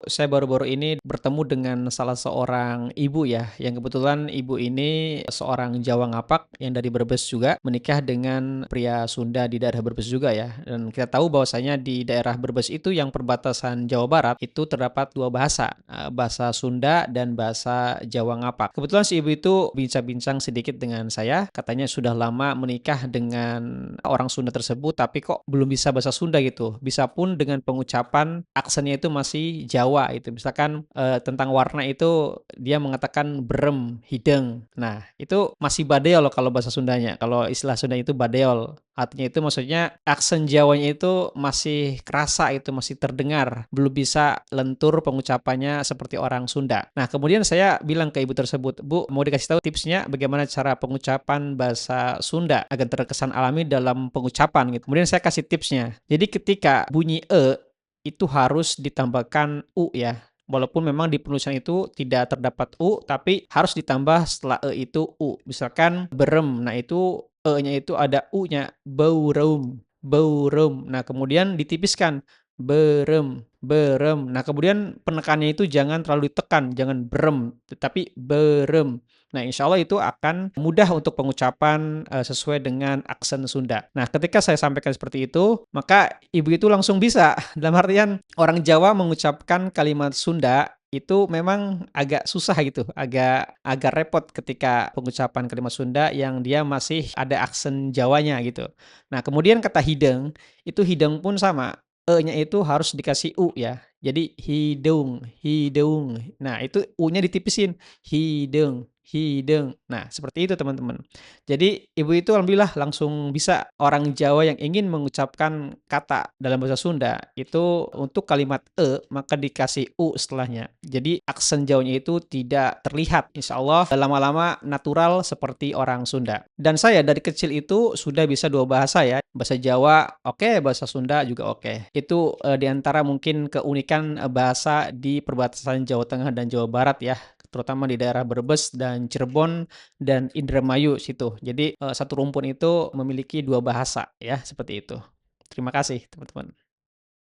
Saya baru-baru ini bertemu dengan salah seorang ibu ya, yang kebetulan ibu ini seorang Jawa Ngapak yang dari Brebes juga, menikah dengan pria Sunda di daerah Brebes juga ya. Dan kita tahu bahwasanya di daerah Brebes itu yang perbatasan Jawa Barat itu terdapat dua bahasa, bahasa Sunda dan bahasa Jawa Ngapak. Kebetulan si ibu itu bincang-bincang sedikit dengan saya, katanya sudah lama menikah dengan orang Sunda tersebut, tapi kok belum bisa bahasa Sunda gitu. Bisa pun dengan pengucapan aksennya itu masih Jawa itu. Misalkan, tentang warna itu dia mengatakan brem, hideng. Nah, itu masih badeol kalau bahasa Sundanya, kalau istilah Sundanya itu badeol. Artinya itu maksudnya aksen Jawanya itu masih kerasa itu, masih terdengar, belum bisa lentur pengucapannya seperti orang Sunda. Nah, kemudian saya bilang ke ibu tersebut, "Bu, mau dikasih tahu tipsnya bagaimana cara pengucapan bahasa Sunda agar terkesan alami dalam pengucapan," gitu. Kemudian saya kasih tipsnya. Jadi ketika bunyi itu harus ditambahkan u ya. Walaupun memang di penulisan itu tidak terdapat u, tapi harus ditambah setelah itu u. Misalkan berem, nah itu nya itu ada u-nya, baureum, baureum. Nah, kemudian ditipiskan, berem, berem. Nah, kemudian penekannya itu jangan terlalu ditekan, jangan brem, tetapi berem. Nah, insya Allah itu akan mudah untuk pengucapan, sesuai dengan aksen Sunda. Nah, ketika saya sampaikan seperti itu, maka ibu itu langsung bisa. Dalam artian, orang Jawa mengucapkan kalimat Sunda itu memang agak susah gitu, agak agak repot ketika pengucapan kalimat Sunda yang dia masih ada aksen Jawanya gitu. Nah, kemudian kata hideng, itu hideng pun sama, nya itu harus dikasih u ya. Jadi hidung, hidung. Nah, itu u-nya ditipisin, hideng, hideng. Nah, seperti itu teman-teman. Jadi ibu itu alhamdulillah langsung bisa. Orang Jawa yang ingin mengucapkan kata dalam bahasa Sunda, itu untuk kalimat maka dikasih u setelahnya. Jadi aksen Jawanya itu tidak terlihat. Insya Allah lama-lama natural seperti orang Sunda. Dan saya dari kecil itu sudah bisa dua bahasa ya. Bahasa Jawa oke, bahasa Sunda juga oke. Itu di antara mungkin keunikan bahasa di perbatasan Jawa Tengah dan Jawa Barat ya, terutama di daerah Brebes dan Cirebon dan Indramayu situ. Jadi, satu rumpun itu memiliki 2 bahasa ya, seperti itu. Terima kasih teman-teman.